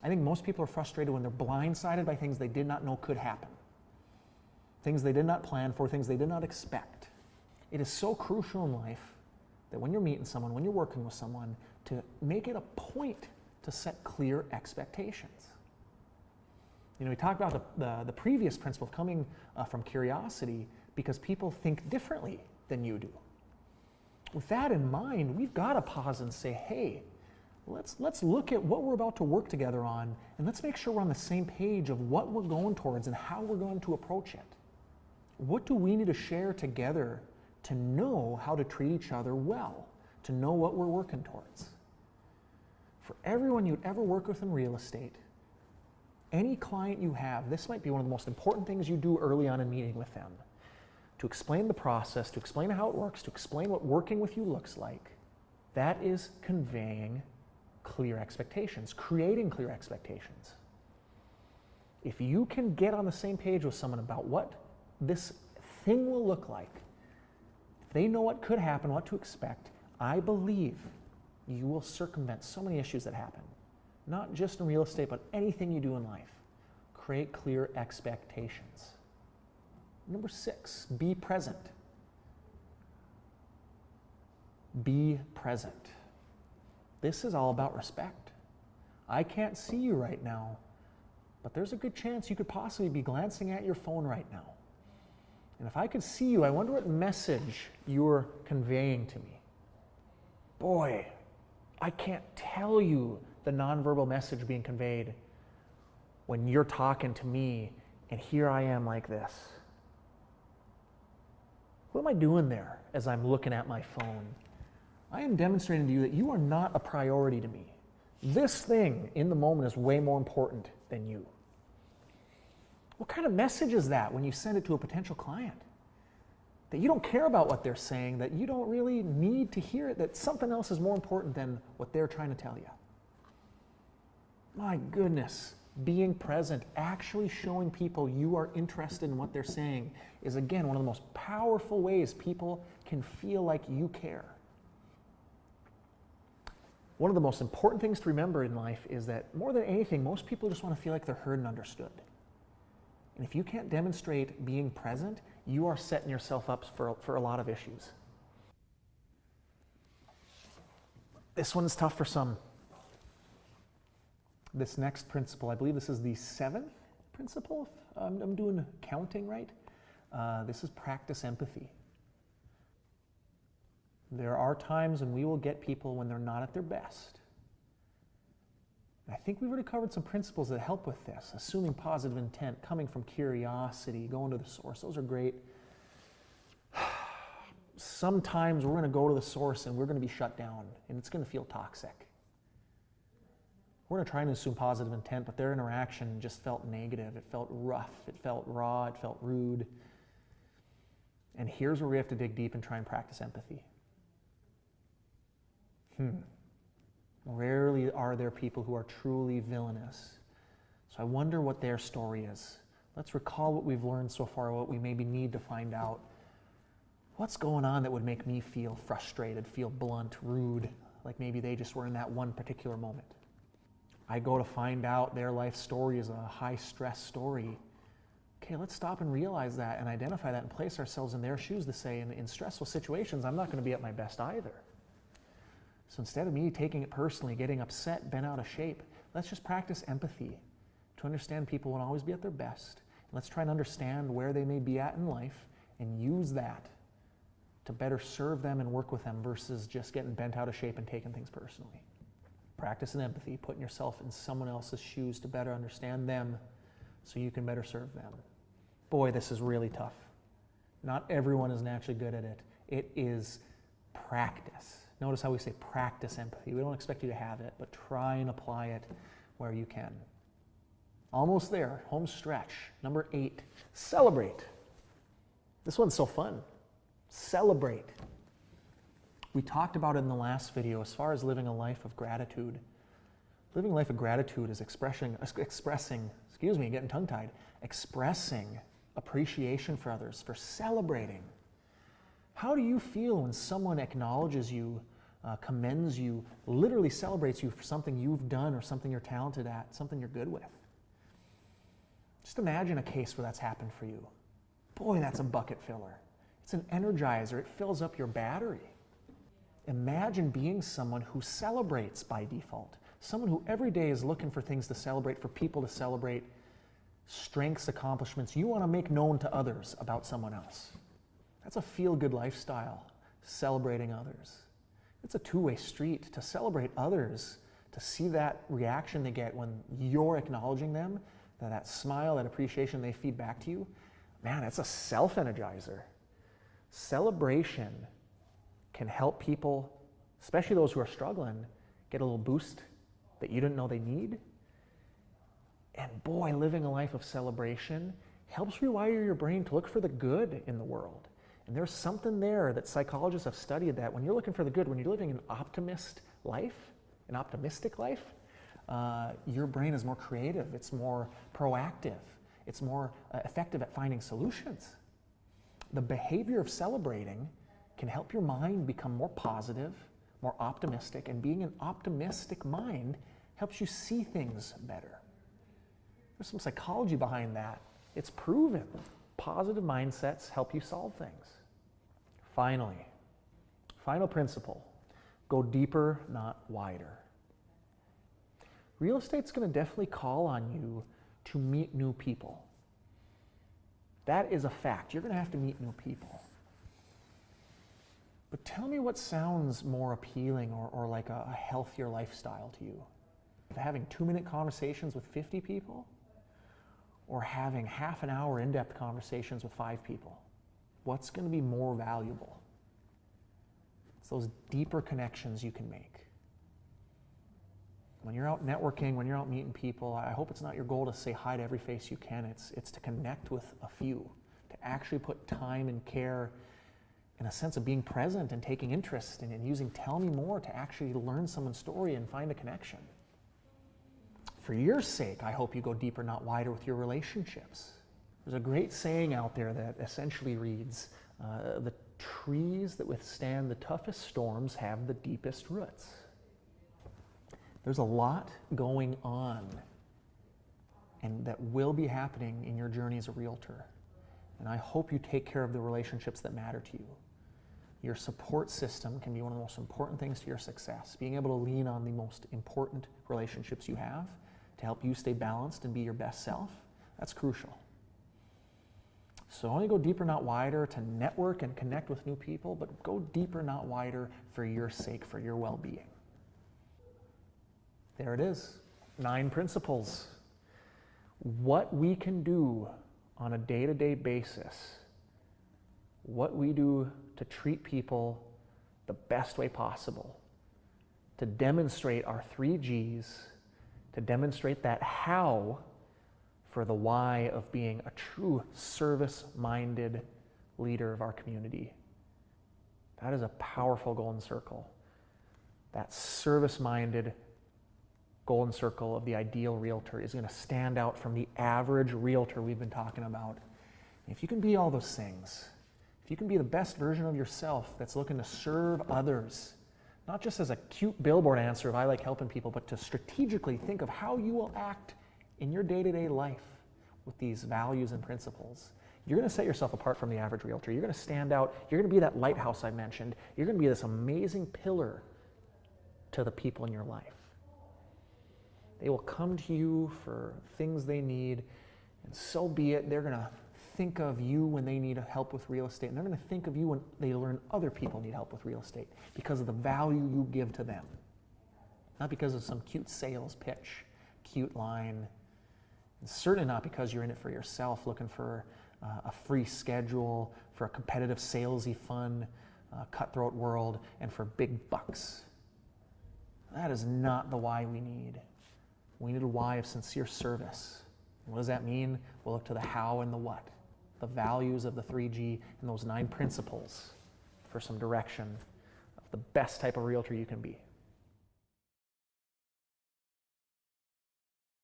I think most people are frustrated when they're blindsided by things they did not know could happen. Things they did not plan for, things they did not expect. It is so crucial in life that when you're meeting someone, when you're working with someone, to make it a point to set clear expectations. You know, we talked about the previous principle of coming from curiosity because people think differently than you do. With that in mind, we've got to pause and say, hey, let's look at what we're about to work together on, and let's make sure we're on the same page of what we're going towards and how we're going to approach it. What do we need to share together to know how to treat each other well, to know what we're working towards? For everyone you'd ever work with in real estate, any client you have, this might be one of the most important things you do early on in meeting with them. To explain the process, to explain how it works, to explain what working with you looks like. That is conveying clear expectations, creating clear expectations. If you can get on the same page with someone about what this thing will look like, if they know what could happen, what to expect, I believe you will circumvent so many issues that happen. Not just in real estate, but anything you do in life. Create clear expectations. Number 6, be present. Be present. This is all about respect. I can't see you right now, but there's a good chance you could possibly be glancing at your phone right now. And if I could see you, I wonder what message you're conveying to me. Boy, I can't tell you the nonverbal message being conveyed when you're talking to me and here I am like this. What am I doing there as I'm looking at my phone? I am demonstrating to you that you are not a priority to me. This thing in the moment is way more important than you. What kind of message is that when you send it to a potential client? That you don't care about what they're saying, that you don't really need to hear it, that something else is more important than what they're trying to tell you. My goodness, being present, actually showing people you are interested in what they're saying is, again, one of the most powerful ways people can feel like you care. One of the most important things to remember in life is that more than anything, most people just want to feel like they're heard and understood. And if you can't demonstrate being present, you are setting yourself up for a lot of issues. This one is tough for some. This next principle, I believe this is the 7th principle, if I'm doing counting right. This is practice empathy. There are times when we will get people when they're not at their best. I think we've already covered some principles that help with this. Assuming positive intent, coming from curiosity, going to the source. Those are great. Sometimes we're going to go to the source and we're going to be shut down and it's going to feel toxic. We're going to try and assume positive intent, but their interaction just felt negative. It felt rough. It felt raw. It felt rude. And here's where we have to dig deep and try and practice empathy. Rarely are there people who are truly villainous. So I wonder what their story is. Let's recall what we've learned so far, what we maybe need to find out. What's going on that would make me feel frustrated, feel blunt, rude, like maybe they just were in that one particular moment. I go to find out their life story is a high-stress story. Okay, let's stop and realize that and identify that and place ourselves in their shoes to say, in stressful situations, I'm not going to be at my best either. So instead of me taking it personally, getting upset, bent out of shape, let's just practice empathy to understand people won't always be at their best. Let's try and understand where they may be at in life and use that to better serve them and work with them versus just getting bent out of shape and taking things personally. Practicing empathy, putting yourself in someone else's shoes to better understand them so you can better serve them. Boy, this is really tough. Not everyone is naturally good at it. It is practice. Notice how we say practice empathy. We don't expect you to have it, but try and apply it where you can. Almost there, home stretch. Number 8, celebrate. This one's so fun. Celebrate. We talked about it in the last video as far as living a life of gratitude. Living a life of gratitude is expressing, getting tongue-tied, expressing appreciation for others, for celebrating. How do you feel when someone acknowledges you commends you, literally celebrates you for something you've done or something you're talented at, something you're good with. Just imagine a case where that's happened for you. Boy, that's a bucket filler. It's an energizer. It fills up your battery. Imagine being someone who celebrates by default, someone who every day is looking for things to celebrate, for people to celebrate, strengths, accomplishments you want to make known to others about someone else. That's a feel-good lifestyle, celebrating others. It's a two-way street to celebrate others, to see that reaction they get when you're acknowledging them, that smile, that appreciation they feed back to you. Man, it's a self-energizer. Celebration can help people, especially those who are struggling, get a little boost that you didn't know they need. And boy, living a life of celebration helps rewire your brain to look for the good in the world. And there's something there that psychologists have studied, that when you're looking for the good, when you're living an optimistic life, your brain is more creative, it's more proactive, it's more effective at finding solutions. The behavior of celebrating can help your mind become more positive, more optimistic, and being an optimistic mind helps you see things better. There's some psychology behind that. It's proven. Positive mindsets help you solve things. Finally, final principle, go deeper, not wider. Real estate's going to definitely call on you to meet new people. That is a fact. You're going to have to meet new people. But tell me what sounds more appealing or like a healthier lifestyle to you. Having 2-minute conversations with 50 people, or having half an hour in-depth conversations with 5 people? What's going to be more valuable? It's those deeper connections you can make. When you're out networking, when you're out meeting people, I hope it's not your goal to say hi to every face you can. It's to connect with a few, to actually put time and care in a sense of being present and taking interest and using tell me more to actually learn someone's story and find a connection. For your sake, I hope you go deeper, not wider with your relationships. There's a great saying out there that essentially reads, the trees that withstand the toughest storms have the deepest roots. There's a lot going on and that will be happening in your journey as a realtor. And I hope you take care of the relationships that matter to you. Your support system can be one of the most important things to your success. Being able to lean on the most important relationships you have to help you stay balanced and be your best self, that's crucial. So only go deeper, not wider, to network and connect with new people, but go deeper, not wider, for your sake, for your well-being. There it is, 9 principles. What we can do on a day-to-day basis, what we do to treat people the best way possible, to demonstrate our 3 Gs, to demonstrate that how for the why of being a true service-minded leader of our community. That is a powerful golden circle. That service-minded golden circle of the ideal realtor is going to stand out from the average realtor we've been talking about. If you can be all those things, if you can be the best version of yourself that's looking to serve others, not just as a cute billboard answer of I like helping people, but to strategically think of how you will act in your day-to-day life with these values and principles, you're going to set yourself apart from the average realtor. You're going to stand out. You're going to be that lighthouse I mentioned. You're going to be this amazing pillar to the people in your life. They will come to you for things they need, and so be it. They're going to think of you when they need help with real estate, and they're going to think of you when they learn other people need help with real estate because of the value you give to them, not because of some cute sales pitch, cute line, and certainly not because you're in it for yourself, looking for a free schedule, for a competitive, salesy, fun, cutthroat world, and for big bucks. That is not the why we need. We need a why of sincere service. And what does that mean? We'll look to the how and the what, the values of the 3G and those 9 principles for some direction of the best type of realtor you can be.